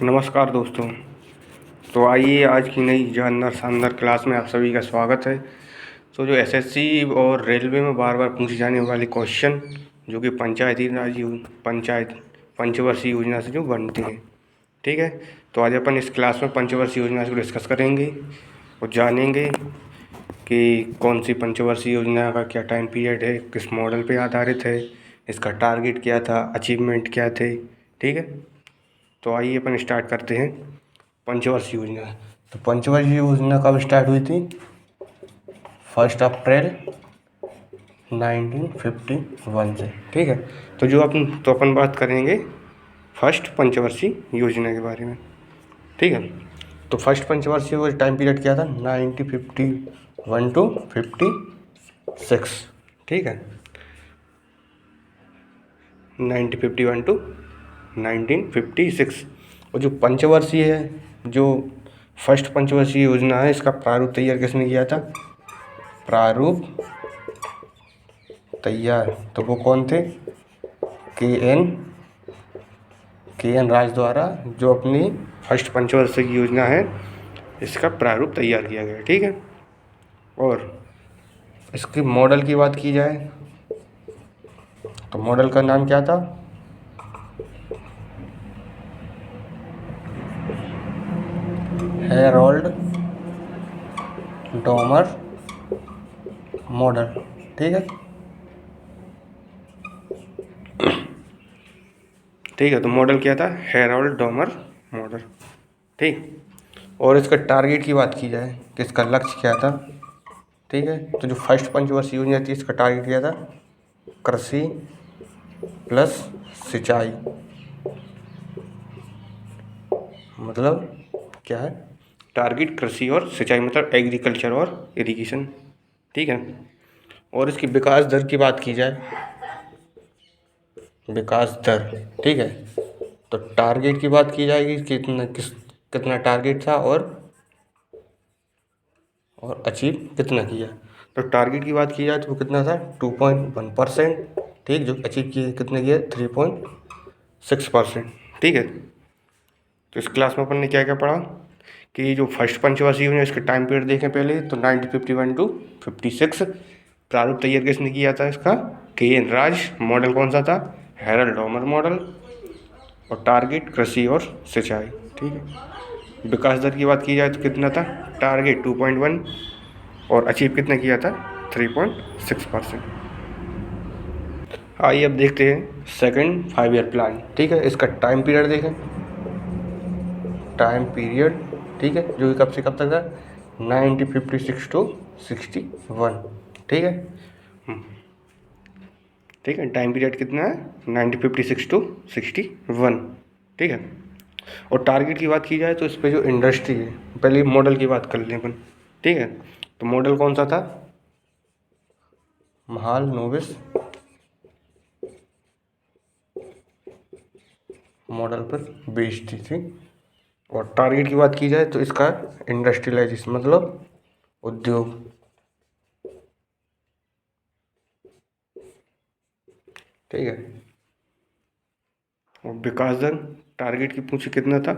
नमस्कार दोस्तों। तो आइए आज की नई जानदार शानदार क्लास में आप सभी का स्वागत है। तो जो एसएससी और रेलवे में बार बार पूछे जाने वाले क्वेश्चन जो कि पंचायत पंचवर्षीय योजना से जो बनते हैं, ठीक है। तो आज अपन इस क्लास में पंचवर्षीय योजना को डिस्कस करेंगे और जानेंगे कि कौन सी पंचवर्षीय योजना का क्या टाइम पीरियड है, किस मॉडल पे आधारित है, इसका टारगेट क्या था, अचीवमेंट क्या थे, ठीक है। तो आइए अपन स्टार्ट करते हैं पंचवर्षीय योजना। तो पंचवर्षीय योजना कब स्टार्ट हुई थी? 1 अप्रैल 1951 से, ठीक है। तो अपन बात करेंगे फर्स्ट पंचवर्षीय योजना के बारे में, ठीक है। तो फर्स्ट पंचवर्षीय टाइम पीरियड क्या था? 1951 टू 56, ठीक है। 1951 टू 1956। और जो पंचवर्षीय है, जो फर्स्ट पंचवर्षीय योजना है, इसका प्रारूप तैयार किसने किया था? प्रारूप तैयार तो वो कौन थे? के एन राज द्वारा जो अपनी फर्स्ट पंचवर्षीय की योजना है, इसका प्रारूप तैयार किया गया, ठीक है। और इसके मॉडल की बात की जाए तो मॉडल का नाम क्या था? हैरोल्ड डॉमर मॉडल, ठीक है। ठीक है, तो मॉडल क्या था? हैरोल्ड डॉमर मॉडल, ठीक। और इसका टारगेट की बात की जाए कि इसका लक्ष्य क्या था, ठीक है। तो जो फर्स्ट पंचवर्षीय योजना थी, इसका टारगेट क्या था? कृषि प्लस सिंचाई, मतलब क्या है? टारगेट कृषि और सिंचाई, मतलब एग्रीकल्चर और इरिगेशन, ठीक है। और इसकी विकास दर की बात की जाए, विकास दर, ठीक है। तो टारगेट की बात की जाएगी, कितना टारगेट था और अचीव कितना किया। तो टारगेट की बात की जाए तो वो कितना था? 2.1%, ठीक। जो अचीव किए कितने किए? 3.6%, ठीक है। तो इस क्लास में अपन ने क्या क्या पढ़ा कि जो फर्स्ट पंचवर्षीय योजना, इसके टाइम पीरियड देखें पहले तो 1951 टू 56। प्रारूप तैयार किसने किया था इसका? के एन राज। मॉडल कौन सा था? Harold Domar model. और टारगेट कृषि और सिंचाई, ठीक है। विकास दर की बात की जाए तो कितना था? टारगेट 2.1 और अचीव कितना किया था? 3.6%। आइए अब देखते हैं सेकंड 5 ईयर प्लान, ठीक है। इसका टाइम पीरियड देखें, टाइम पीरियड, ठीक है, जो कि कब से कब तक था? 1956 टू 61, ठीक है। ठीक है, टाइम पीरियड कितना है? 1956 टू 61, ठीक है। और टारगेट की बात की जाए तो इस पर जो इंडस्ट्री है, पहले मॉडल की बात कर लें अपन, ठीक है। तो मॉडल कौन सा था? महालनोबिस मॉडल पर बेस्ड थी। और टारगेट की बात की जाए तो इसका इंडस्ट्रियलाइजेशन, मतलब उद्योग, ठीक है। और विकास दर टारगेट की पूछे कितना था?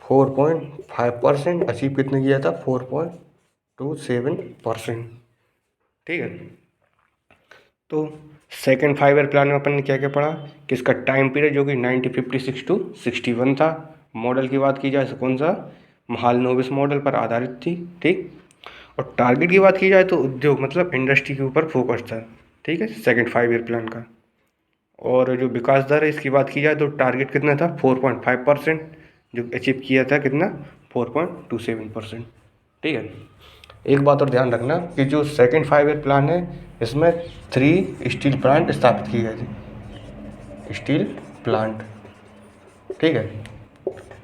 4.5%। अचीव कितने किया था? 4.27%, ठीक है। तो सेकंड 5 ईयर प्लान में अपन ने क्या क्या पढ़ा कि इसका टाइम पीरियड जो कि 1956 टू 61 था। मॉडल की बात की जाए तो कौन सा? महालनोबिस मॉडल पर आधारित थी, ठीक। और टारगेट की बात की जाए तो उद्योग, मतलब इंडस्ट्री के ऊपर फोकस था, ठीक है, सेकंड 5 ईयर प्लान का। और जो विकास दर है, इसकी बात की जाए तो टारगेट कितना था? 4.5%, जो अचीव किया था कितना? 4.27%, ठीक है। एक बात और ध्यान रखना कि जो सेकंड 5 ईयर प्लान है, इसमें 3 स्टील प्लांट स्थापित किए गए थे, स्टील प्लांट, ठीक है।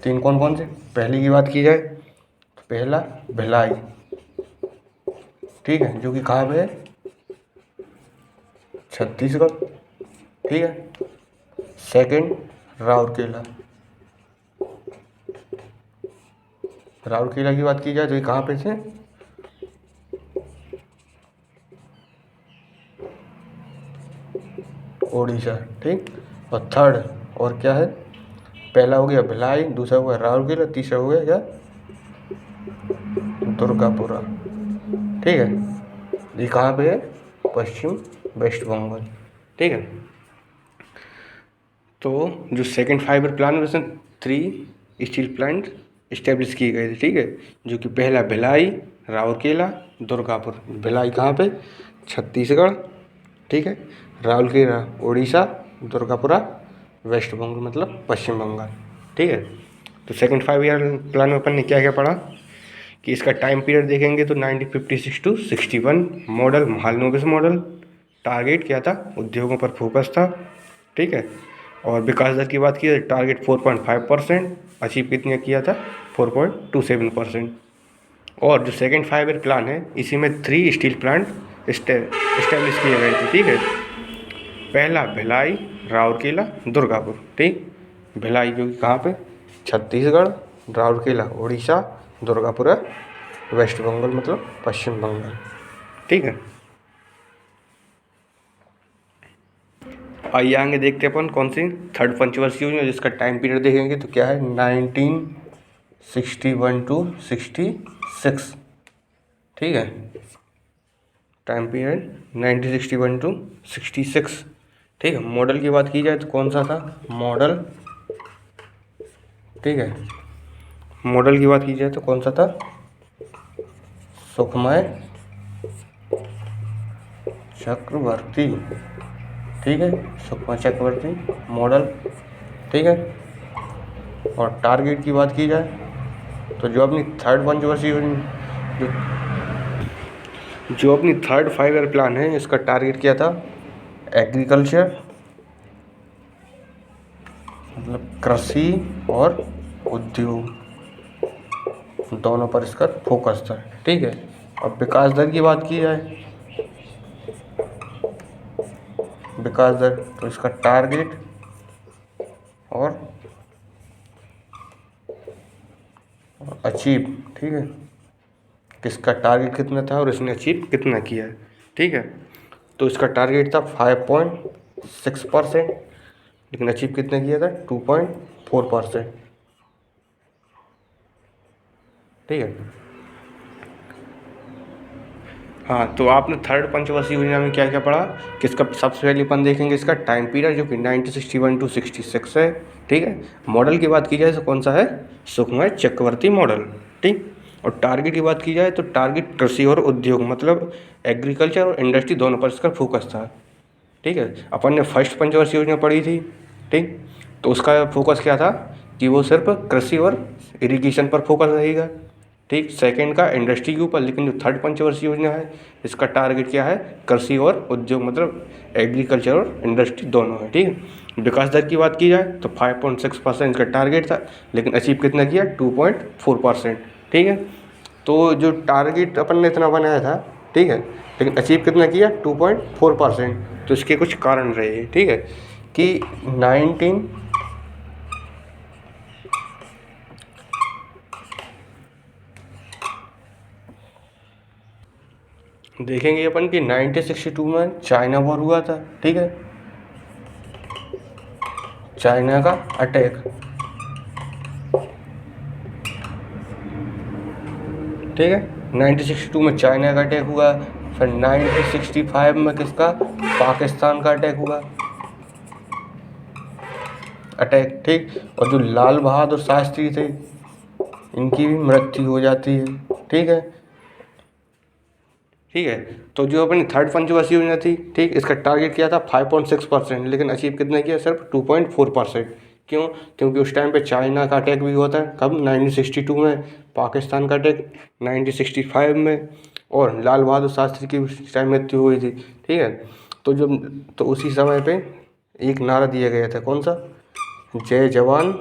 3 कौन कौन से? पहली की बात की जाए तो पहला भिलाई, ठीक है, जो कि कहाँ पे है? छत्तीसगढ़, ठीक है। सेकंड राउरकेला, राउरकेला की बात की जाए तो ये कहाँ पे थे? ओडिशा, ठीक। और थर्ड और क्या है? पहला हो गया भिलाई, दूसरा हो गया राउरकेला, तीसरा हो गया क्या दुर्गापुरा। ठीक है, ये कहाँ पे है? पश्चिम वेस्ट बंगाल। ठीक है, तो जो सेकंड फाइबर प्लान में उसमें 3 स्टील प्लांट इस्टेब्लिश किए गए थे। ठीक है, जो कि पहला भिलाई, राउरकेला, दुर्गापुर। भिलाई कहाँ पे? छत्तीसगढ़। ठीक है, राउरकेला उड़ीसा, दुर्गापुरा वेस्ट बंगाल मतलब पश्चिम बंगाल। ठीक है, तो सेकंड 5 ईयर प्लान में अपन ने क्या क्या पढ़ा कि इसका टाइम पीरियड देखेंगे तो 1956 to 61। Model Mahalanobis model. Target क्या था? उद्योगों पर फोकस था। ठीक है, और विकास दर की बात की तो टारगेट 4.5%, अचीव कितने किया था? 4.27%। और जो सेकंड 5 ईयर प्लान है इसी में 3 स्टील प्लांट इस्टेब्लिश किए गए थे। ठीक है, पहला भिलाई, राउरकेला, दुर्गापुर। ठीक, भिलाई जो कि कहाँ पे? छत्तीसगढ़, राउरकेला उड़ीसा, दुर्गापुरा वेस्ट बंगाल मतलब पश्चिम बंगाल। ठीक है, आइए आगे देखते हैं अपन कौन सी थर्ड पंचवर्षीय योजना, जिसका टाइम पीरियड देखेंगे तो क्या है 1961 टू 66। ठीक है, टाइम पीरियड 1961 टू 66। ठीक है, मॉडल की बात की जाए तो कौन सा था मॉडल? ठीक है, मॉडल की बात की जाए तो कौन सा था? सुखमय चक्रवर्ती। ठीक है, सुखमय चक्रवर्ती मॉडल। ठीक है, और टारगेट की बात की जाए तो जो अपनी थर्ड पंचवर्षीय जो अपनी थर्ड 5 ईयर प्लान है इसका टारगेट क्या था? एग्रीकल्चर मतलब कृषि और उद्योग दोनों पर इसका फोकस था। ठीक है, अब विकास दर की बात की जाए, विकास दर तो इसका टारगेट और अचीव। ठीक है, किसका टारगेट कितना था और इसने अचीव कितना किया है। ठीक है, तो इसका टारगेट था 5.6%, लेकिन अचीव कितना किया था? 2.4%। ठीक है, हाँ, तो आपने थर्ड पंचवर्षीय योजना में क्या क्या पढ़ा कि इसका सबसे पहले अपन देखेंगे इसका टाइम पीरियड जो कि 1961 टू 66 है। ठीक है, मॉडल की बात की जाए तो कौन सा है? सुखमय चक्रवर्ती मॉडल। ठीक, और टारगेट की बात की जाए तो टारगेट कृषि और उद्योग मतलब एग्रीकल्चर और इंडस्ट्री दोनों पर इसका फोकस था। ठीक है, अपन ने फर्स्ट पंचवर्षीय योजना पढ़ी थी। ठीक, तो उसका फोकस क्या था कि वो सिर्फ कृषि और इरिगेशन पर फोकस रहेगा। ठीक, सेकंड का इंडस्ट्री के ऊपर, लेकिन जो थर्ड पंचवर्षीय योजना है इसका टारगेट क्या है? कृषि और उद्योग मतलब एग्रीकल्चर और इंडस्ट्री दोनों है। ठीक है, विकास दर की बात की जाए तो 5.6% इसका टारगेट था, लेकिन अचीव कितना किया? 2.4%। ठीक है, तो जो टारगेट अपन ने इतना बनाया था, ठीक है, लेकिन अचीव कितना किया? 2.4%। तो इसके कुछ कारण रहे हैं। ठीक है, कि 19 देखेंगे अपन कि 1962 में चाइना वॉर हुआ था। ठीक है, चाइना का अटैक। ठीक है, 1962 में चाइना का अटैक हुआ। फिर 1965 में किसका? पाकिस्तान का अटैक हुआ। अटैक। ठीक, और जो लाल बहादुर शास्त्री थे इनकी भी मृत्यु हो जाती है। ठीक है, ठीक है, तो जो अपनी थर्ड पंचवर्षीय योजना थी, ठीक, इसका टारगेट किया था 5.6%, लेकिन अचीव कितना किया? सिर्फ 2.4%। क्यों? क्योंकि उस टाइम पे चाइना का अटैक भी हुआ था। कब? 1962 में। पाकिस्तान का अटैक 1965 में, और लाल बहादुर शास्त्री की उस टाइम मृत्यु हुई थी। ठीक है, तो उसी समय पे एक नारा दिया गया था, कौन सा? जय जवान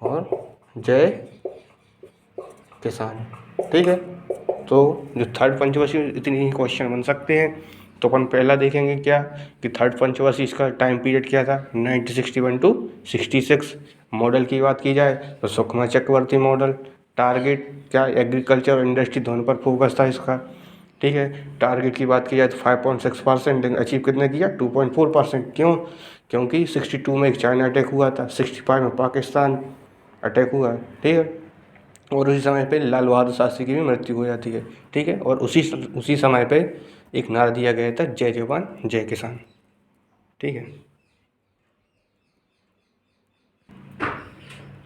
और जय किसान। ठीक है, तो जो थर्ड पंचवर्षीय इतनी ही क्वेश्चन बन सकते हैं। तो अपन पहला देखेंगे क्या कि थर्ड पंचवर्षीय इसका टाइम पीरियड क्या था? 1961 टू 66। मॉडल की बात की जाए तो सुखमय चक्रवर्ती मॉडल। टारगेट क्या? एग्रीकल्चर और इंडस्ट्री दोनों पर फोकस था इसका। ठीक है, टारगेट की बात की जाए तो 5.6%, लेकिन अचीव कितना किया? 2.4%। क्यों? क्योंकि 62 में एक चाइना अटैक हुआ था, 65 में पाकिस्तान अटैक हुआ है, ठीक है। और उसी समय पे लाल बहादुर शास्त्री की भी मृत्यु हो जाती है, ठीक है। और उसी समय पे एक नारा दिया गया था, जय जवान जय किसान, ठीक है।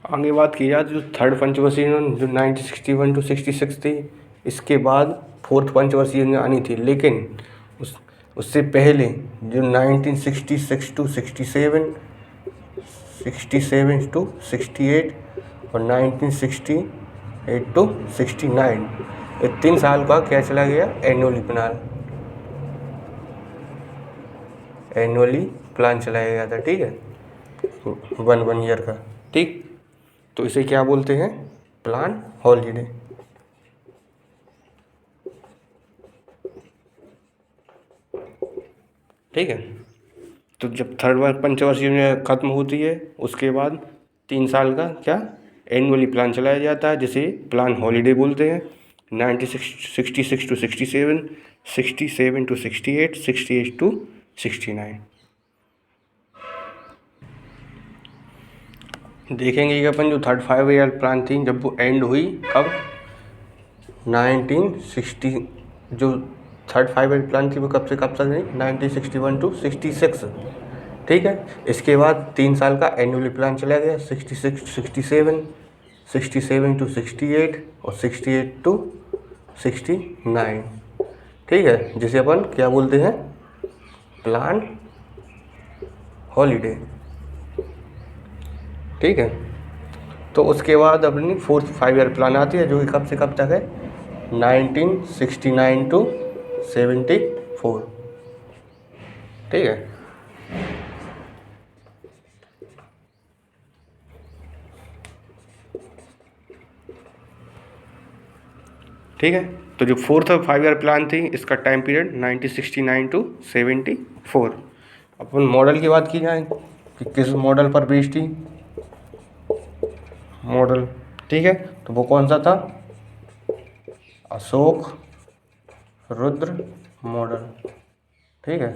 आगे बात की जाए तो जो थर्ड पंचवर्षीय यूनियन जो 1961 to 66 थी, इसके बाद फोर्थ पंचवर्षीय यूनियन आनी थी, लेकिन उससे पहले जो 1966 to 67, 67 to 68 और 1968 to 69, ये 3 साल का क्या चला गया, एनुअली प्लान चलाया गया था, ठीक है, 1 ईयर का, ठीक। तो इसे क्या बोलते हैं, प्लान हॉलीडे, ठीक है। तो जब थर्ड पंचवर्षीय में ख़त्म होती है, उसके बाद 3 साल का क्या एनुअली प्लान चलाया जाता है, जिसे प्लान हॉलीडे बोलते हैं। 1966 to 67, 67 to 68, 68 to 69। देखेंगे कि अपन जो थर्ड 5 ईयर प्लान थी, जब वो एंड हुई कब, 1960, जो थर्ड 5 ईयर प्लान थी वो कब से कब तक रही, 1961 to 66, ठीक है। इसके बाद 3 साल का एनुअली प्लान चला गया, 66 to 67, 67 to 68 और 68 to 69, ठीक है, जिसे अपन क्या बोलते हैं, प्लान हॉलीडे, ठीक है। तो उसके बाद अपनी फोर्थ 5 ईयर प्लान आती है, जो कि कब से कब तक है, 1969 to 74, ठीक है। ठीक है, तो जो फोर्थ 5 ईयर प्लान थी, इसका time period 1969 to 74। Upon model की बात की जाए कि किस मॉडल पर बेस्ड थी, मॉडल, ठीक है, तो वो कौन सा था, अशोक रुद्र मॉडल, ठीक है।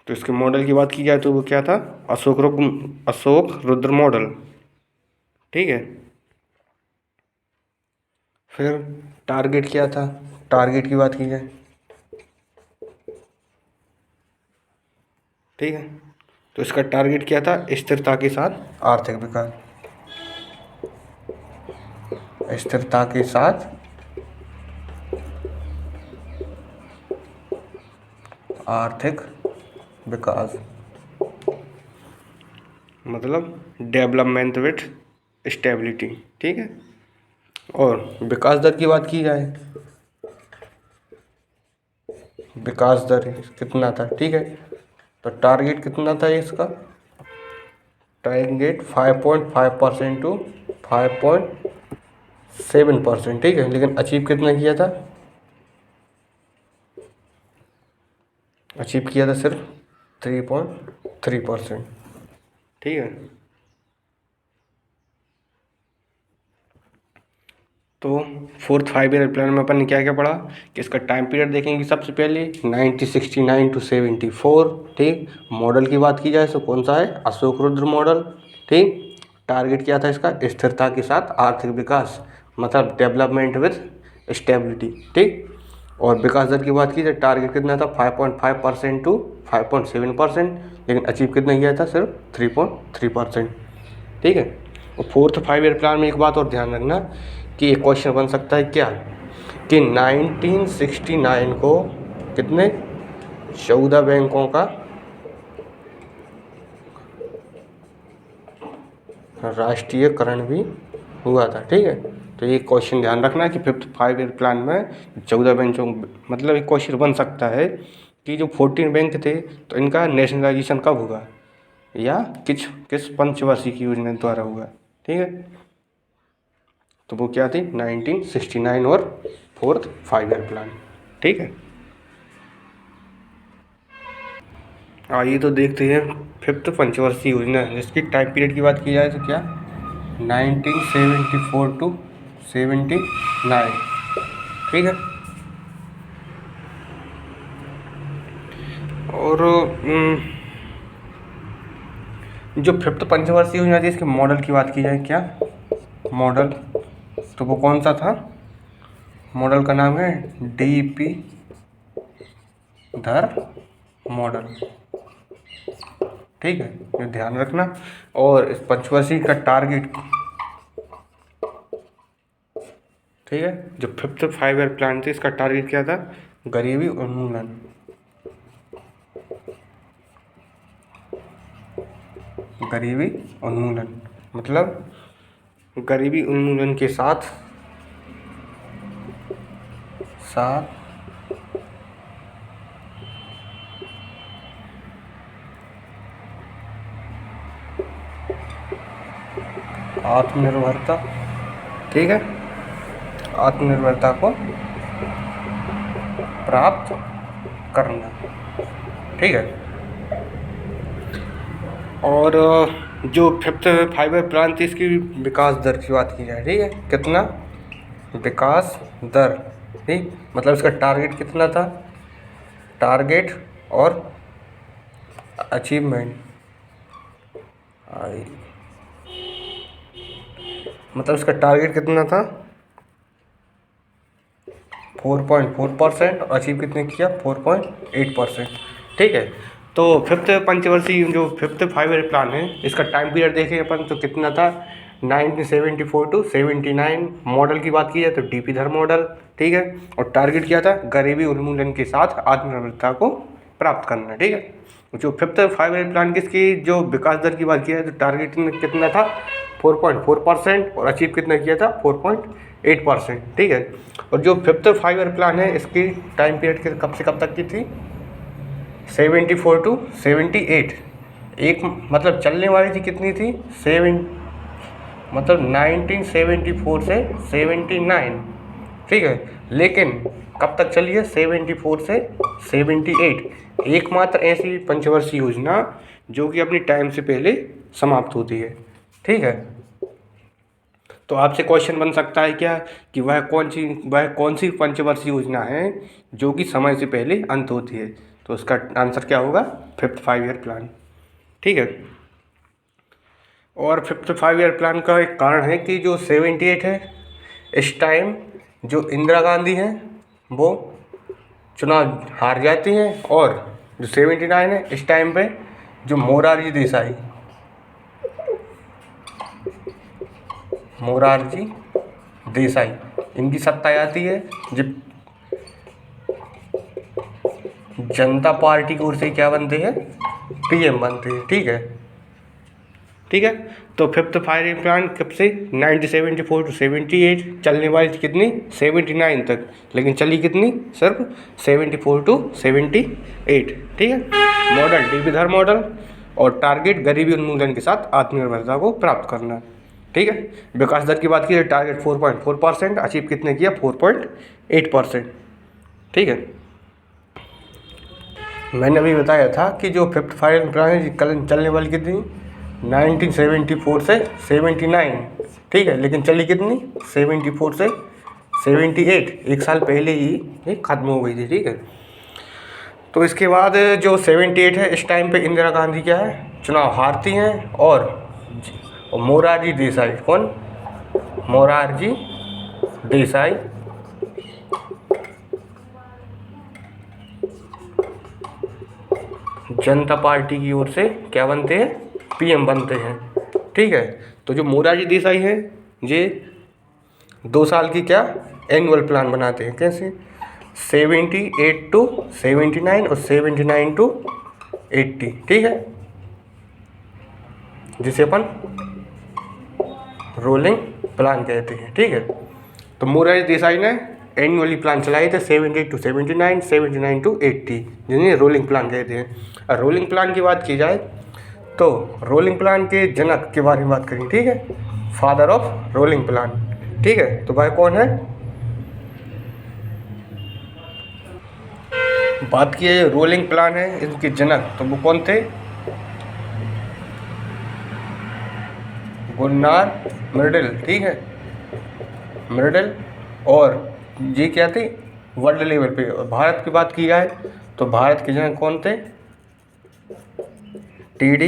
तो इसके मॉडल की बात की जाए तो वो क्या था, अशोक रुद्र मॉडल, ठीक है। फिर टारगेट क्या था, टारगेट की बात की जाए, ठीक है, तो इसका टारगेट क्या था, स्थिरता के साथ आर्थिक विकास, स्थिरता के साथ आर्थिक विकास, मतलब डेवलपमेंट विथ स्टेबिलिटी, ठीक है। और विकास दर की बात की जाए, विकास दर कितना था, ठीक है, तो टारगेट कितना था इसका, टारगेट 5.5% to 5.7%, ठीक है, लेकिन अचीव कितना किया था, अचीव किया था सिर्फ 3.3%, ठीक है। तो फोर्थ 5 ईयर प्लान में अपन ने क्या क्या पढ़ा कि इसका टाइम पीरियड देखेंगे, सबसे पहले 1969 to 74, ठीक। मॉडल की बात की जाए तो कौन सा है, अशोक रुद्र मॉडल, ठीक। टारगेट क्या था इसका, स्थिरता के साथ आर्थिक विकास, मतलब डेवलपमेंट विथ स्टेबिलिटी, ठीक। और विकास दर की बात की जाए, टारगेट कितना था, 5.5% to 5.7%, लेकिन अचीव कितना किया था, सिर्फ 3.3%, ठीक है। और फोर्थ 5 ईयर प्लान में एक बात और ध्यान रखना कि एक क्वेश्चन बन सकता है क्या, कि 1969 को कितने 14 बैंकों का राष्ट्रीयकरण भी हुआ था, ठीक है। तो ये क्वेश्चन ध्यान रखना कि फिफ्थ 5 ईयर प्लान में 14 बैंकों, मतलब एक क्वेश्चन बन सकता है कि जो 14 बैंक थे, तो इनका नेशनलाइजेशन कब हुआ, या किस पंचवर्षीय की योजना द्वारा हुआ, ठीक है। तो वो क्या थी, 1969 और फोर्थ 5 ईयर प्लान, ठीक है। आइए तो देखते हैं फिफ्थ पंचवर्षीय योजना, जिसकी टाइम पीरियड की बात की जाए तो क्या, 1974 to 79, ठीक है। और जो फिफ्थ पंचवर्षीय योजना थी इसके मॉडल की बात की जाए, क्या मॉडल, तो वो कौन सा था? मॉडल का नाम है DP धर मॉडल, ठीक है, ये ध्यान रखना। और इस पंचवर्षीय का टारगेट, ठीक है, जो फिफ्थ 5 ईयर प्लान थी इसका टारगेट क्या था? गरीबी उन्मूलन, गरीबी उन्मूलन, मतलब गरीबी उन्मूलन के साथ आत्मनिर्भरता, ठीक है, आत्मनिर्भरता को प्राप्त करना, ठीक है। और जो फिफ्थ 5 ईयर प्लान थी इसकी विकास दर की बात की जाए, ठीक है, कितना विकास दर, ठीक, मतलब इसका टारगेट कितना था? टारगेट और अचीवमेंट, मतलब इसका टारगेट कितना था? 4.4%, और अचीव कितने किया? 4.8%, ठीक है। तो फिफ्थ पंचवर्षीय जो फिफ्थ 5 ईयर प्लान है इसका टाइम पीरियड देखें अपन तो कितना था? 1974 टू 79। मॉडल की बात की जाए तो DP धर मॉडल, ठीक है, और टारगेट क्या था? गरीबी उन्मूलन के साथ आत्मनिर्भरता को प्राप्त करना, ठीक है। जो फिफ्थ 5 ईयर प्लान किसकी जो विकास दर की बात की जाए तो टारगेट कितना था? 4.4%, और अचीव कितना किया था? 4.8%, ठीक है। और जो फिफ्थ 5 ईयर प्लान है इसकी टाइम पीरियड कब से कब तक की थी? 74 टू 78। एक मतलब चलने वाली थी कितनी थी? मतलब 1974 से 79, ठीक है, लेकिन कब तक चली है? 74 से 78। एकमात्र ऐसी पंचवर्षीय योजना जो कि अपनी टाइम से पहले समाप्त होती है, ठीक है। तो आपसे क्वेश्चन बन सकता है क्या कि वह कौन सी पंचवर्षीय योजना है जो कि समय से पहले अंत होती है? तो उसका आंसर क्या होगा? फिफ्थ 5 ईयर प्लान, ठीक है। और फिफ्थ 5 ईयर प्लान का एक कारण है कि जो 78 है इस टाइम जो इंदिरा गांधी हैं वो चुनाव हार जाती हैं, और जो 79 है इस टाइम पे जो मोरारजी देसाई इनकी सत्ता आती है, जब जनता पार्टी की ओर से क्या बनते हैं? PM बनते हैं, ठीक है, ठीक है। तो फिफ्थ 5 ईयर प्लान कब से? 1974 टू 78, चलने वाली थी कितनी? 79 तक, लेकिन चली कितनी? सिर्फ 74 टू 78, ठीक है। मॉडल DP धर मॉडल, और टारगेट गरीबी उन्मूलन के साथ आत्मनिर्भरता को प्राप्त करना, ठीक है। विकास दर की बात की, टारगेट 4.4%, अचीव कितने किया? 4.8%, ठीक है। मैंने अभी बताया था कि जो फिफ्थ 5 ईयर प्लान है कल चलने वाली कितनी? 1974 से 79, ठीक है, लेकिन चली कितनी? 74 से 78, एक साल पहले ही ये खत्म हो गई थी, ठीक है। तो इसके बाद जो 78 है इस टाइम पे इंदिरा गांधी क्या है? चुनाव हारती हैं, और मोरारजी देसाई, कौन? मोरारजी देसाई जनता पार्टी की ओर से क्या बनते हैं? PM बनते हैं, ठीक है। तो जो मोरारजी देसाई हैं ये 2 साल की क्या एनुअल प्लान बनाते हैं, कैसे? 78 टू 79 और 79 टू 80, ठीक है, जिसे अपन रोलिंग प्लान कहते हैं, ठीक है। तो मोरारजी देसाई ने एनुअली प्लान चलाए थे 78 टू 79, 79 टू 80, जिन्हें रोलिंग प्लान कहते हैं। और रोलिंग प्लान की बात की जाए तो रोलिंग प्लान के जनक के बारे में बात करें, ठीक है, फादर ऑफ रोलिंग प्लान, ठीक है। तो वह कौन है? बात की है रोलिंग प्लान है इनके जनक, तो वो कौन थे? गुन्नार मिर्डल, ठीक है, मिर्डल। और ये क्या थे? वर्ल्ड लेवल पे। और भारत की बात की जाए तो भारत के जनक कौन थे? TD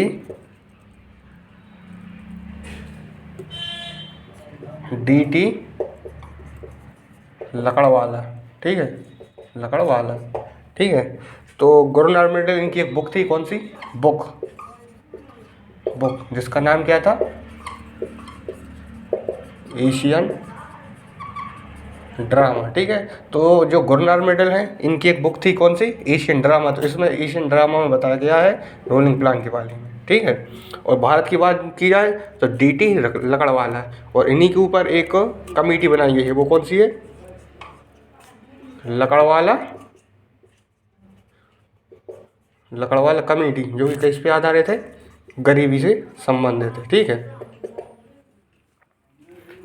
DT लकड़वाला, ठीक है, लकड़वाला, ठीक है। तो गुरु नानक मित्तल इनकी एक बुक थी, कौन सी बुक जिसका नाम क्या था, एशियन ड्रामा, ठीक है। तो जो गुरु नानक मित्तल हैं इनकी एक बुक थी, कौन सी, एशियन ड्रामा। तो इसमें एशियन ड्रामा में बताया गया है रोलिंग प्लान के बारे में, ठीक है। और भारत की बात की जाए तो DT लकड़वाला है, और इन्हीं के ऊपर एक कमेटी बनाई गई है, वो कौन सी है, लकड़वाला कमेटी, जो कि किस पे आधारित है, गरीबी से संबंधित है, ठीक है।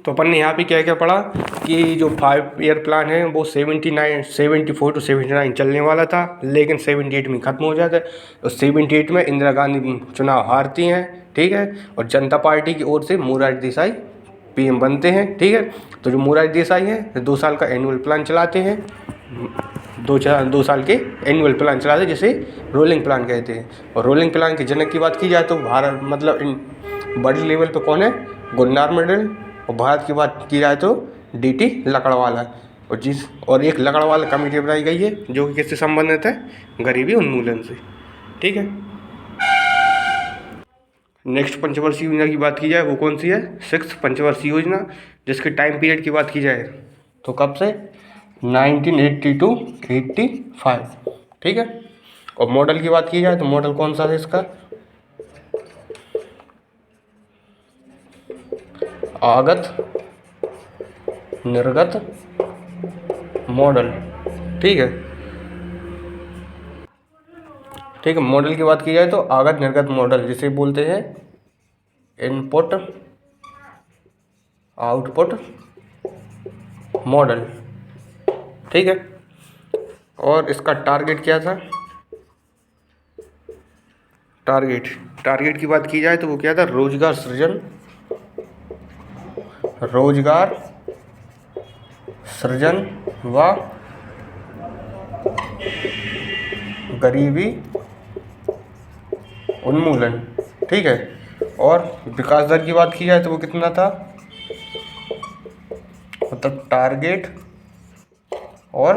तो अपन ने यहाँ पे क्या क्या पढ़ा कि जो 5 ईयर प्लान है वो 74 to 79 चलने वाला था, लेकिन 78 में ख़त्म हो जाता है। तो 78 में इंदिरा गांधी चुनाव हारती हैं, ठीक है, और जनता पार्टी की ओर से मोरारजी देसाई PM बनते हैं, ठीक है। तो जो मोरारजी देसाई हैं 2 साल का एनुअल प्लान चलाते हैं, 2 साल के एनुअल प्लान चलाते हैं, जिसे रोलिंग प्लान कहते हैं। और रोलिंग प्लान के जनक की बात की जाए तो भारत मतलब बड़े लेवल पे कौन है, गुरु नानक मित्तल। और भारत की बात की जाए तो DT लकड़वाला, और एक लकड़वाला कमेटी बनाई गई है जो कि किससे संबंधित है, गरीबी उन्मूलन से, ठीक है। नेक्स्ट पंचवर्षीय योजना की बात की जाए वो कौन सी है, 6th पंचवर्षीय योजना, जिसके टाइम पीरियड की बात की जाए तो कब से 1980 to 85, ठीक है। और मॉडल की बात की जाए तो मॉडल कौन सा है इसका, आगत निर्गत मॉडल, ठीक है, ठीक है। मॉडल की बात की जाए तो आगत निर्गत मॉडल, जिसे बोलते हैं इनपुट आउटपुट मॉडल, ठीक है। और इसका टारगेट क्या था, टारगेट की बात की जाए तो वो क्या था, रोजगार सृजन व गरीबी उन्मूलन, ठीक है। और विकास दर की बात की जाए तो वो कितना था, मतलब टारगेट और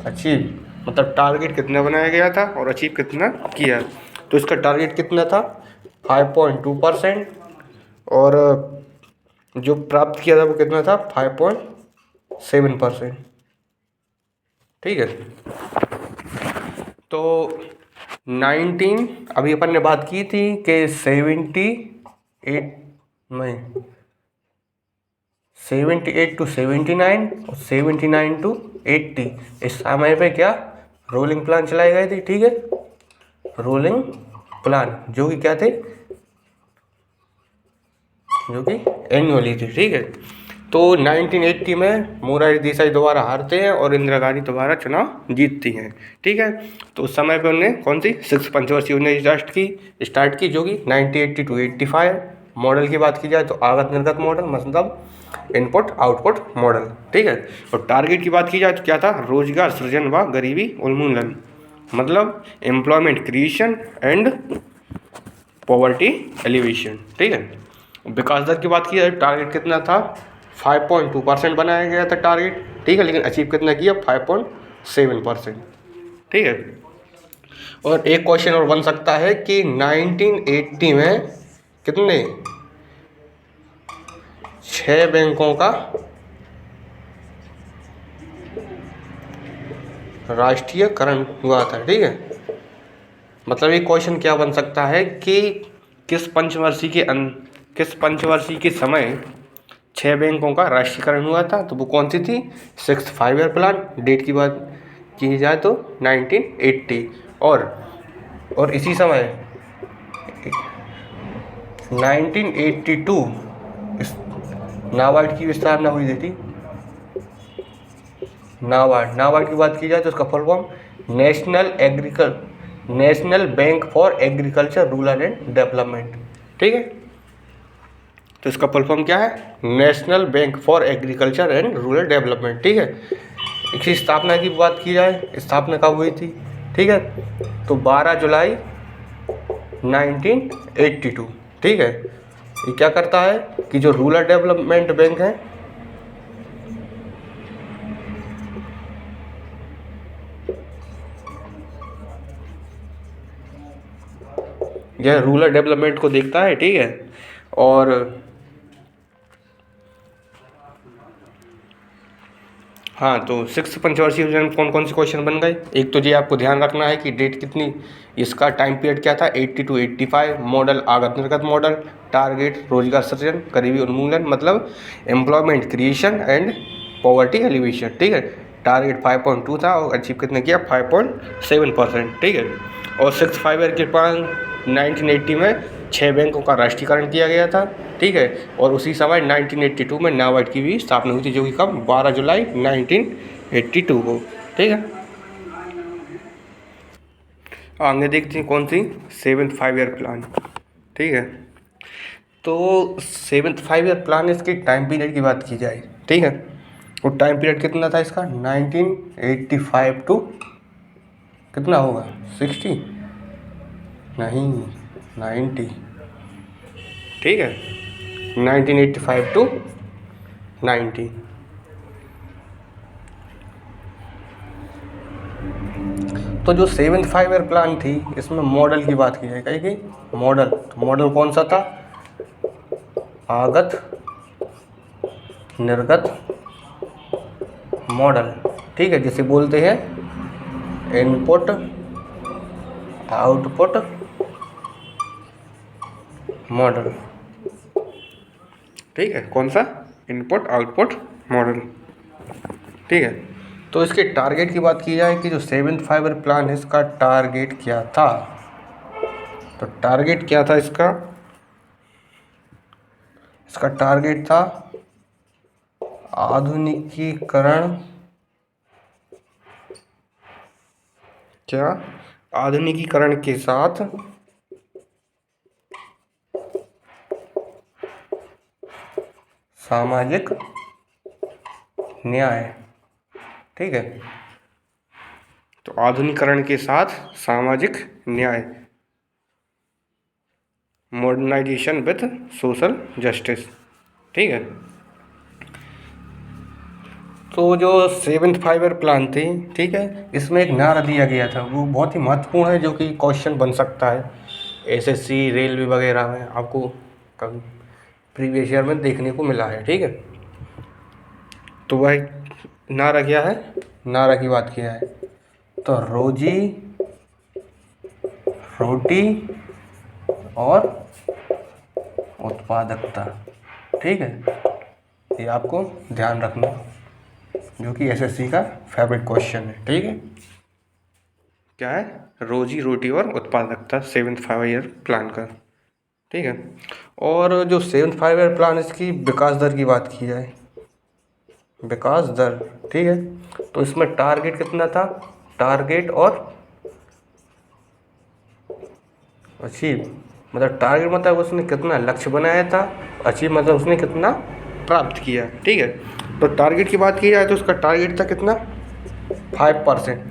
अचीव, मतलब टारगेट कितना बनाया गया था और अचीव कितना किया। तो इसका टारगेट कितना था, 5.2%, और जो प्राप्त किया था वो कितना था, 5.7%, ठीक है। तो 19 अभी अपन ने बात की थी कि 78 to 79 और 79 to 80 इस समय पे क्या रोलिंग प्लान चलाई गई थी, ठीक है, रोलिंग प्लान जो कि क्या थे, जो कि एनुअली थी, ठीक है। तो 1980 में मोरारजी देसाई दोबारा हारते हैं और इंदिरा गांधी दोबारा चुनाव जीतती हैं, ठीक है। तो उस समय पे उन्होंने कौन सी 6th पंचवर्षीय योजना स्टार्ट की जो कि 1980 to 85। मॉडल की बात की जाए तो आगत निर्गत मॉडल, मतलब इनपुट आउटपुट मॉडल, ठीक है। और टारगेट की बात की जाए तो क्या था, रोजगार सृजन व गरीबी उन्मूलन, मतलब employment creation and poverty alleviation, ठीक है। विकास दर की बात की जाए टारगेट कितना था, 5.2% बनाया गया था टारगेट, ठीक है, लेकिन अचीव कितना किया, 5.7%, ठीक है। और एक क्वेश्चन और बन सकता है कि 1980 में कितने 6 बैंकों का राष्ट्रीयकरण हुआ था, ठीक है। मतलब एक क्वेश्चन क्या बन सकता है कि किस पंचवर्षीय के समय 6 बैंकों का राष्ट्रीयकरण हुआ था, तो वो कौन सी थी, 6th 5 ईयर प्लान। डेट की बात की जाए तो 1980, और इसी समय 1982 नाबार्ड की स्थापना हुई थी। नाबार्ड की बात की जाए तो उसका full form national bank for agriculture rural and development, ठीक है। तो इसका फुल फॉर्म क्या है, national bank for agriculture and rural development, ठीक है। इसकी स्थापना की बात की जाए, स्थापना कब हुई थी, ठीक है। तो 12 जुलाई 1982, ठीक है। ये क्या करता है कि जो रूरल डेवलपमेंट बैंक है, यह रूरल डेवलपमेंट को देखता है, ठीक है। और हाँ, तो सिक्स पंचवर्षीय योजना में कौन कौन से क्वेश्चन बन गए। एक तो ये आपको ध्यान रखना है कि डेट कितनी, इसका टाइम पीरियड क्या था, 80 to 85, मॉडल आगत निर्गत मॉडल, टारगेट रोजगार सृजन, गरीबी उन्मूलन मतलब employment creation and poverty alleviation, ठीक है। टारगेट 5.2 था और अचीव कितने किया, 5.7%, ठीक है। और सिक्स फाइव ईयर के प्लान 1980 में 6 बैंकों का राष्ट्रीयकरण किया गया था, ठीक है। और उसी समय 1982 में नाबार्ड की भी स्थापना हुई थी, जो कि कब, 12 जुलाई 1982 को, ठीक है। आगे देखते हैं कौन सी, 7th 5 ईयर प्लान, ठीक है। तो 7th 5 ईयर प्लान, इसकी टाइम पीरियड की बात की जाए, ठीक है। और टाइम पीरियड कितना था इसका, 1985 टू कितना होगा, 60 नहीं 90, ठीक है। 1985 टू 90। तो जो 7th 5 ईयर प्लान थी, इसमें मॉडल की बात की जाए, कहीं की मॉडल, तो मॉडल कौन सा था, आगत निर्गत मॉडल, ठीक है, जिसे बोलते हैं इनपुट आउटपुट मॉडल, ठीक है। कौन सा, इनपुट आउटपुट मॉडल, ठीक है। तो इसके टारगेट की बात की जाए कि जो 7th 5 ईयर प्लान है, इसका टारगेट क्या था, तो टारगेट क्या था इसका, इसका टारगेट था आधुनिकीकरण, क्या, आधुनिकीकरण के साथ सामाजिक न्याय, ठीक है। तो आधुनिकीकरण के साथ सामाजिक न्याय, मॉडर्नाइजेशन विथ सोशल जस्टिस, ठीक है। तो जो 7th 5 ईयर प्लान थी, ठीक है, इसमें एक नारा दिया गया था, वो बहुत ही महत्वपूर्ण है, जो कि क्वेश्चन बन सकता है एसएससी रेलवे वगैरह में, आपको कभी प्रीवियस ईयर में देखने को मिला है, ठीक है। तो वह नारा क्या है, नारा की बात किया है, तो रोजी रोटी और उत्पादकता, ठीक है। ये आपको ध्यान रखना, जो कि एसएससी का फेवरेट क्वेश्चन है, ठीक है। क्या है, रोजी रोटी और उत्पादकता 7th 5 ईयर प्लान का, ठीक है। और जो 7th 5 ईयर प्लान, इसकी विकास दर की बात की जाए, विकास दर, ठीक है। तो इसमें टारगेट कितना था, टारगेट और अचीव, मतलब टारगेट मतलब उसने कितना लक्ष्य बनाया था, अचीव मतलब उसने कितना प्राप्त किया, ठीक है। तो टारगेट की बात की जाए तो उसका टारगेट था कितना, 5%,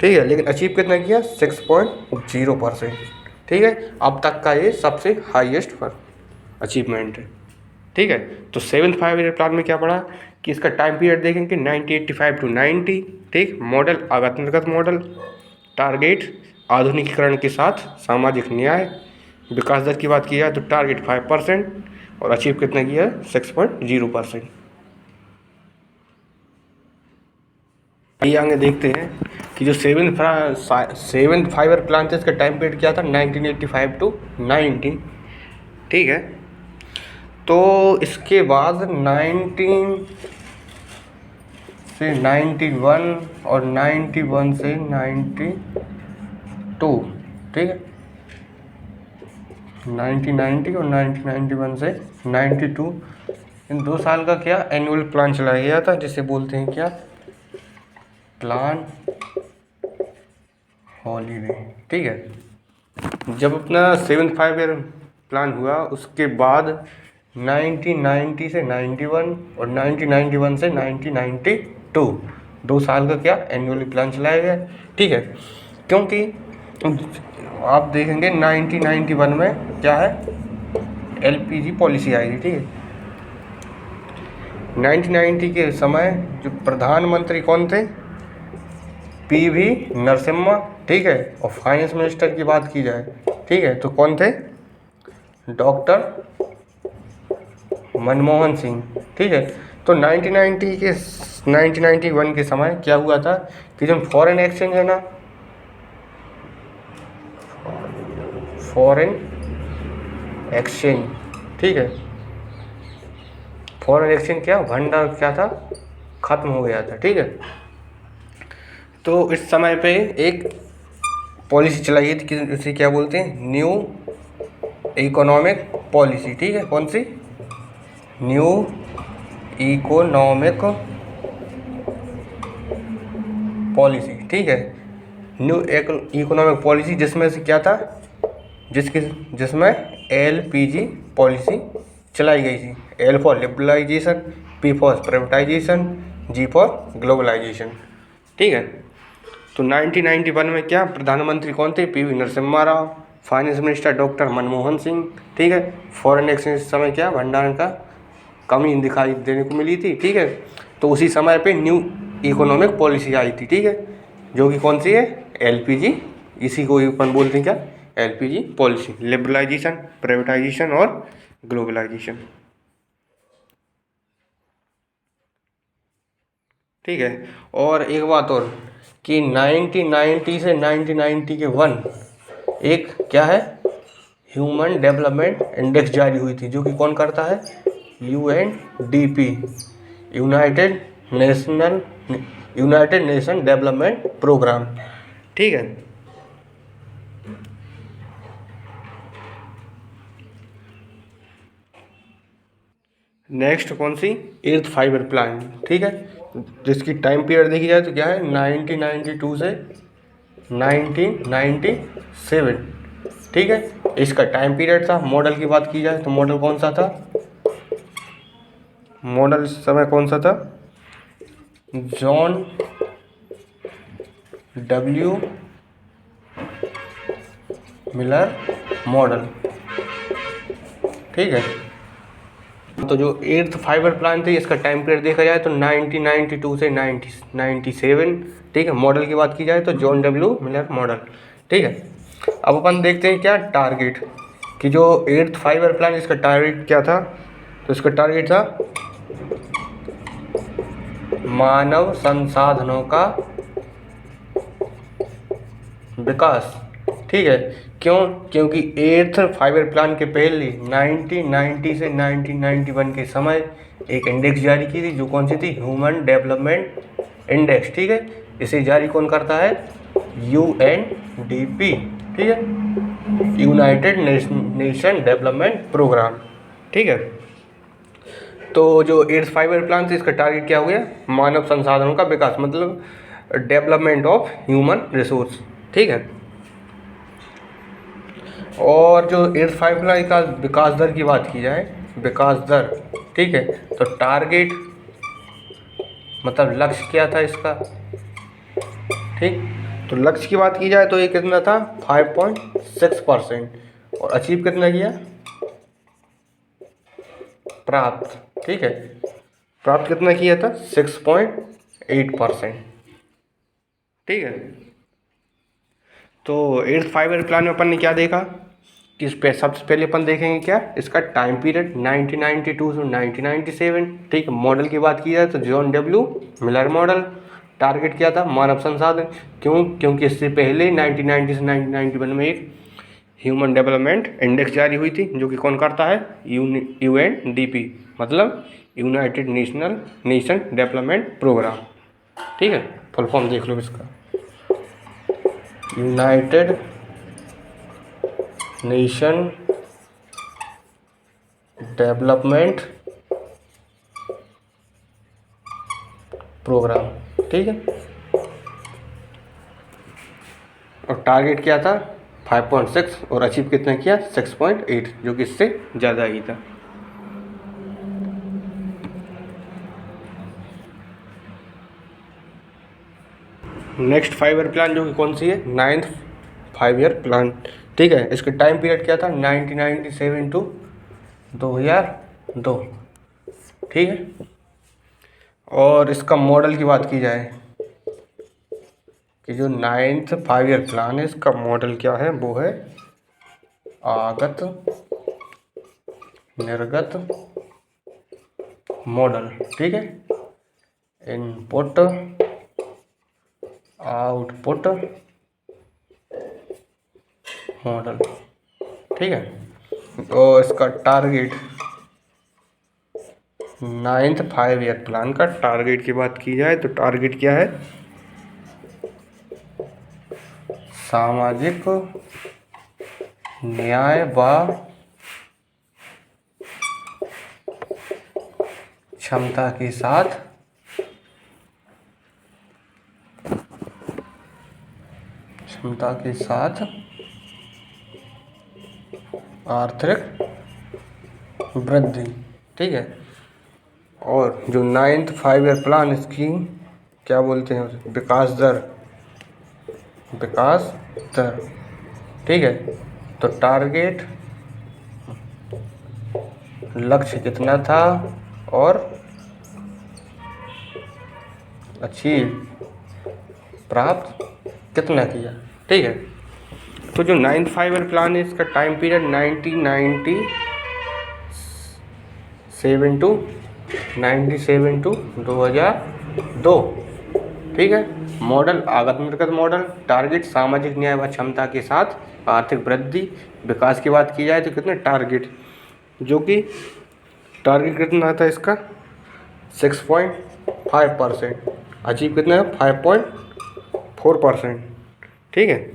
ठीक है। लेकिन अचीव कितना किया, 6.0%, ठीक है। अब तक का ये सबसे हाईएस्ट पर अचीवमेंट है, ठीक है। तो 7th 5 ईयर प्लान में क्या पड़ा कि इसका टाइम पीरियड देखेंगे 1985 टू 90, ठीक। मॉडल आगत निर्गत मॉडल, टारगेट आधुनिकीकरण के साथ सामाजिक न्याय, विकास दर की बात की जाए तो टारगेट 5% और अचीव कितना किया, 6.0%। आइए आगे देखते हैं कि जो 7th 5 ईयर प्लान था, इसका टाइम पीरियड क्या था, 1985 टू 90, ठीक है। तो इसके बाद 19 से 91 और 91 से 92, ठीक है। 1990 और 1991 से 92, इन 2 साल का क्या एनुअल प्लान चलाया गया था, जिसे बोलते हैं क्या, प्लान हॉलीडे, ठीक है। जब अपना 7th 5 ईयर प्लान हुआ, उसके बाद 1990 से 91 और 1991 से 1992, 2 साल का क्या एनुअली प्लान चलाया गया, ठीक है। क्योंकि आप देखेंगे 1991 में क्या है, एलपीजी पॉलिसी आई थी, ठीक है। 1990 के समय जो प्रधानमंत्री कौन थे, पीवी नरसिम्हा, ठीक है। और फाइनेंस मिनिस्टर की बात की जाए, ठीक है, तो कौन थे, डॉक्टर मनमोहन सिंह, ठीक है। तो 1991 के समय क्या हुआ था कि जो फॉरेन एक्सचेंज है ना, फॉरेन एक्सचेंज, ठीक है, फॉरेन एक्सचेंज क्या भंडार क्या था, खत्म हो गया था, ठीक है। तो इस समय पे एक पॉलिसी चलाई थी कि उसे क्या बोलते हैं, न्यू इकोनॉमिक पॉलिसी, ठीक है। कौन सी, न्यू इकोनॉमिक पॉलिसी, ठीक है। न्यू इकोनॉमिक पॉलिसी जिसमें से क्या था, जिसमें एलपीजी पॉलिसी चलाई गई थी। L for liberalisation, P for privatisation, G for globalisation, ठीक है। तो 1991 में क्या प्रधानमंत्री कौन थे, PV Narasimha Rao, finance minister doctor Manmohan Singh, ठीक है। फॉरेन एक्सचेंज समय क्या भंडारण का कमी दिखाई देने को मिली थी, ठीक है। तो उसी समय पे न्यू इकोनॉमिक पॉलिसी आई थी, ठीक है, जो कि कौन सी है, एलपीजी, इसी को अपन बोलते हैं क्या, एलपीजी पॉलिसी, लिबरलाइजेशन, प्राइवेटाइजेशन और ग्लोबलाइजेशन, ठीक है। और एक बात और कि 1990 से 1991 एक क्या है, ह्यूमन डेवलपमेंट इंडेक्स जारी हुई थी, जो कि कौन करता है, UNDP, united nation development programme, ठीक है। नेक्स्ट कौन सी, एर्थ फाइबर प्लान, ठीक है, जिसकी टाइम पीरियड देखी जाए तो क्या है, 1992 से 1997, ठीक है। इसका टाइम पीरियड था। मॉडल की बात की जाए तो मॉडल कौन सा था, मॉडल इस समय कौन सा था, जॉन डब्ल्यू मिलर मॉडल, ठीक है। तो जो एर्थ फाइबर प्लान थी इसका टाइम पीरियड देखा जाए तो 1992 से 1997, ठीक है। मॉडल की बात की जाए तो जॉन डब्ल्यू मिलर मॉडल, ठीक है। अब अपन देखते हैं क्या टारगेट, कि जो एर्थ फाइबर प्लान इसका टारगेट क्या था, तो इसका टारगेट था मानव संसाधनों का विकास, ठीक है। क्यों, क्योंकि एर्थ फाइबर प्लान के पहले 1990 से 1991 के समय एक इंडेक्स जारी की थी, जो कौन सी थी, ह्यूमन डेवलपमेंट इंडेक्स, ठीक है। इसे जारी कौन करता है, यूएनडीपी, ठीक है, यूनाइटेड नेशन डेवलपमेंट प्रोग्राम, ठीक है। तो जो एर्थ फाइबर प्लान थी इसका टारगेट क्या हो गया, मानव संसाधनों का विकास, मतलब डेवलपमेंट ऑफ ह्यूमन रिसोर्स, ठीक है। और जो एर्थ फाइबर प्लान का विकास दर की बात की जाए, विकास दर, ठीक है, तो टारगेट मतलब लक्ष्य क्या था इसका, ठीक। तो लक्ष्य की बात की जाए तो ये कितना था, 5.6%, और अचीव कितना किया, प्राप्त, ठीक है, प्राप्त कितना किया था, 6.8%, ठीक है। तो एर्थ फाइबर प्लान में अपन ने क्या देखा कि इस पे सबसे पहले अपन देखेंगे क्या, इसका टाइम पीरियड 1992 से 1997, ठीक है। मॉडल की बात की जाए तो John W Miller model. Target क्या था, मानव संसाधन, क्यों, क्योंकि इससे पहले 1990 से 1991 में एक ह्यूमन डेवलपमेंट इंडेक्स जारी हुई थी, जो कि कौन करता है, यूएनडीपी, मतलब यूनाइटेड नेशन डेवलपमेंट प्रोग्राम, ठीक है। फुल फॉर्म देख लो इसका, यूनाइटेड नेशन डेवलपमेंट प्रोग्राम, ठीक है। और टारगेट क्या था, 5.6, और अचीव कितना किया, 6.8, जो कि इससे ज़्यादा ही था। नेक्स्ट 5 ईयर प्लान जो कि कौन सी है, 9th 5 ईयर प्लान, ठीक है। इसका टाइम पीरियड क्या था, 1997 to 2002, ठीक है। और इसका मॉडल की बात की जाए कि जो 9th 5 ईयर प्लान है, इसका मॉडल क्या है, वो है आगत निर्गत मॉडल, ठीक है। इनपुट आउटपुट मॉडल, ठीक है। और इसका टारगेट 9th 5 ईयर प्लान का टारगेट की बात की जाए तो टारगेट क्या है, सामाजिक न्याय व क्षमता के साथ आर्थिक वृद्धि, ठीक है। और जो 9th 5 ईयर प्लान, इसकी क्या बोलते हैं, विकास दर, ठीक है। तो टारगेट लक्ष्य कितना था और अचीव प्राप्त कितना किया, ठीक है। तो जो 9th 5 ईयर प्लान है, इसका टाइम पीरियड 1997 to 2002, ठीक है। मॉडल आगत निर्गत मॉडल, टारगेट सामाजिक न्याय व क्षमता के साथ आर्थिक वृद्धि, विकास की बात की जाए तो कितने टारगेट, जो कि टारगेट कितना था इसका 6.5%, अचीव कितना है 5.4%, ठीक है।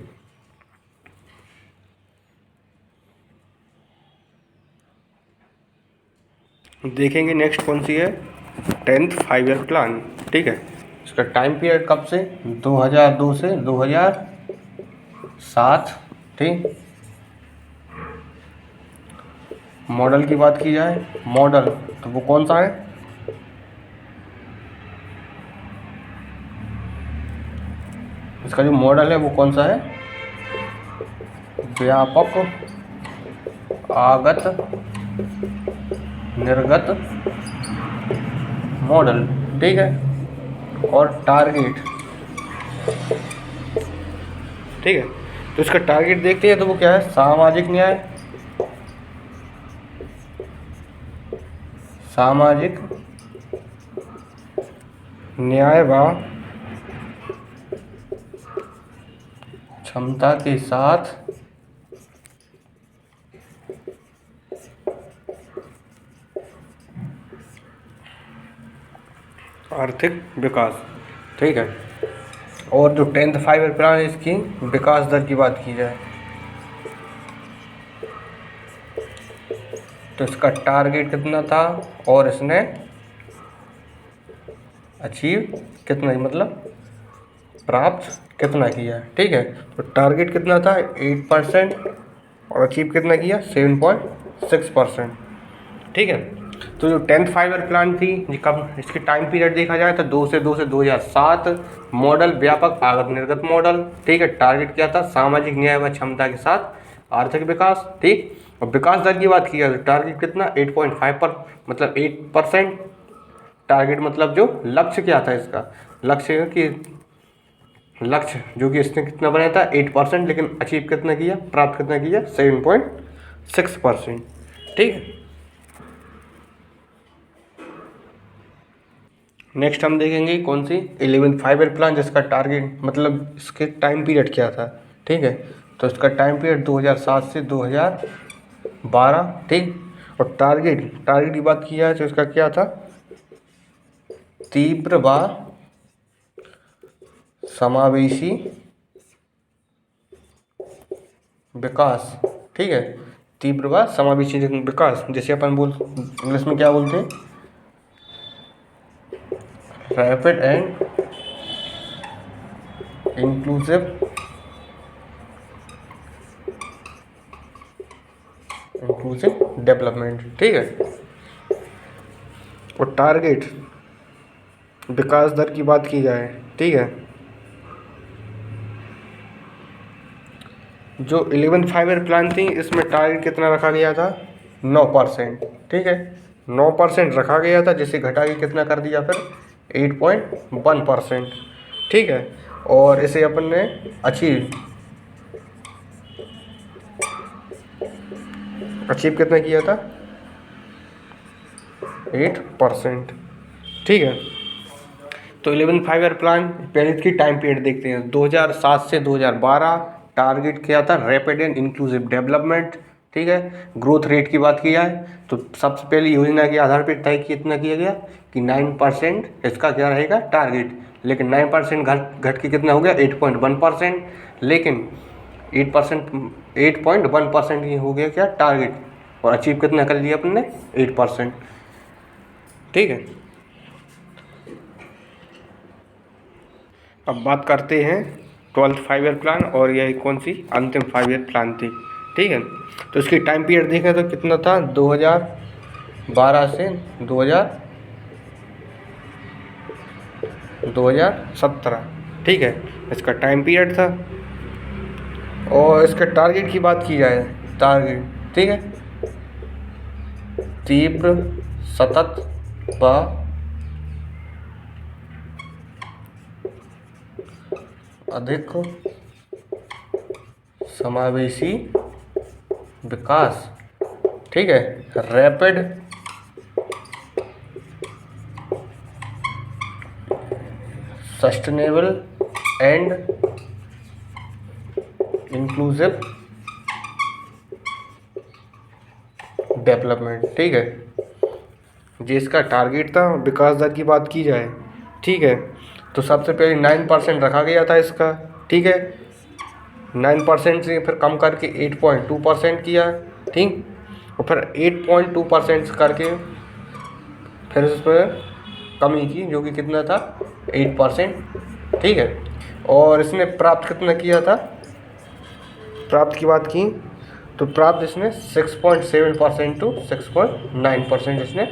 देखेंगे नेक्स्ट कौन सी है, 10th 5 ईयर प्लान, ठीक है। इसका टाइम पीरियड कब से, 2002 से 2007, ठीक। मॉडल की बात की जाए, मॉडल तो वो कौन सा है, इसका जो मॉडल है वो कौन सा है, व्यापक आगत निर्गत मॉडल, ठीक है। और टारगेट, ठीक है। तो इसका टारगेट देखते हैं तो वो क्या है, सामाजिक न्याय व क्षमता के साथ आर्थिक विकास, ठीक है। और जो 10th 5 ईयर प्लान है, इसकी विकास दर की बात की जाए तो इसका टारगेट कितना था और इसने अचीव कितना, मतलब प्राप्त कितना किया, ठीक है। तो टारगेट कितना था 8% और अचीव कितना किया 7.6%, ठीक है। तो जो 10th 5 ईयर प्लान थी, कब, इसकी टाइम पीरियड देखा जाए तो 2 से 2007, मॉडल व्यापक आगत निर्गत मॉडल, ठीक है। टारगेट क्या था, सामाजिक न्याय व क्षमता के साथ आर्थिक विकास, ठीक। और विकास दर की बात की जाए तो टारगेट कितना 8.5 पर, मतलब 8%, टारगेट मतलब जो लक्ष्य क्या था इसका, लक्ष्य जो कि इसने कितना बनाया था 8%, लेकिन अचीव कितना किया, प्राप्त कितना किया 7.6%, ठीक है। नेक्स्ट हम देखेंगे कौन सी 11th 5 ईयर प्लान, जिसका टारगेट मतलब इसके टाइम पीरियड क्या था, ठीक है। तो इसका टाइम पीरियड 2007 से 2012, ठीक। और टारगेट की बात की जाए तो इसका क्या था, तीव्र व समावेशी विकास, ठीक है। तीव्र व समावेशी विकास, जैसे अपन इंग्लिश में क्या बोलते हैं, रैपिड एंड इंक्लूसिव डेवलपमेंट, ठीक है। और टारगेट विकास दर की बात की जाए, ठीक है, जो 11 फाइव प्लान थी इसमें टारगेट कितना रखा गया था, 9%। ठीक है, 9% रखा गया था, जिसे घटा के कितना कर दिया फिर 8.1%। ठीक है, और इसे अपन ने अचीव कितना किया था, 8%। ठीक है, तो 11 फाइव ईयर प्लान पहले इसकी टाइम पीरियड देखते हैं। 2007 से 2012 टारगेट किया था रैपिड एंड इंक्लूसिव डेवलपमेंट। ठीक है, ग्रोथ रेट की बात की जाए तो सबसे पहले योजना के आधार पर तय कितना किया गया कि 9% इसका क्या रहेगा टारगेट, लेकिन 9% घट के कितना हो गया 8.1%। लेकिन 8.1% ही हो गया क्या टारगेट, और अचीव कितना कर लिया अपन ने 8%। ठीक है, अब बात करते हैं 12th फाइव ईयर प्लान, और यह कौन सी अंतिम 5 ईयर प्लान थी। ठीक है, तो इसकी टाइम पीरियड देखें तो कितना था, 2012 से 2017। ठीक है, इसका टाइम पीरियड था। और इसके टारगेट की बात की जाए, टारगेट ठीक है, तीव्र, सतत व अधिक समावेशी विकास। ठीक है, rapid sustainable and inclusive development. ठीक है, जो इसका टारगेट था, विकास दर की बात की जाए, ठीक है, तो सबसे पहले 9% रखा गया था इसका। ठीक है, 9% से फिर कम करके 8.2% किया। ठीक, और फिर 8.2% करके फिर उसमें कमी की, जो कि कितना था 8%। ठीक है, और इसने प्राप्त कितना किया था, प्राप्त की बात की तो प्राप्त इसने 6.7% टू 6.9% इसने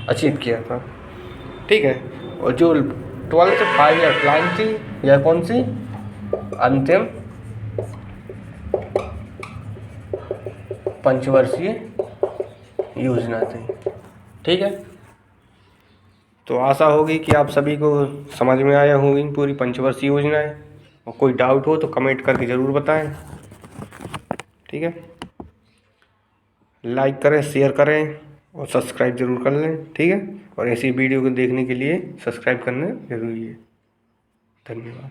अचीव किया था। ठीक है, और जो 12th फाइव ईयर प्लान थी यह कौन सी, अंतिम पंचवर्षीय योजना थी। ठीक है, तो आशा होगी कि आप सभी को समझ में आया होगी पूरी पंचवर्षीय योजनाएं, और कोई डाउट हो तो कमेंट करके ज़रूर बताएं। ठीक है, लाइक करें, शेयर करें और सब्सक्राइब ज़रूर कर लें। ठीक है, और ऐसी वीडियो को देखने के लिए सब्सक्राइब करना ज़रूरी है। धन्यवाद।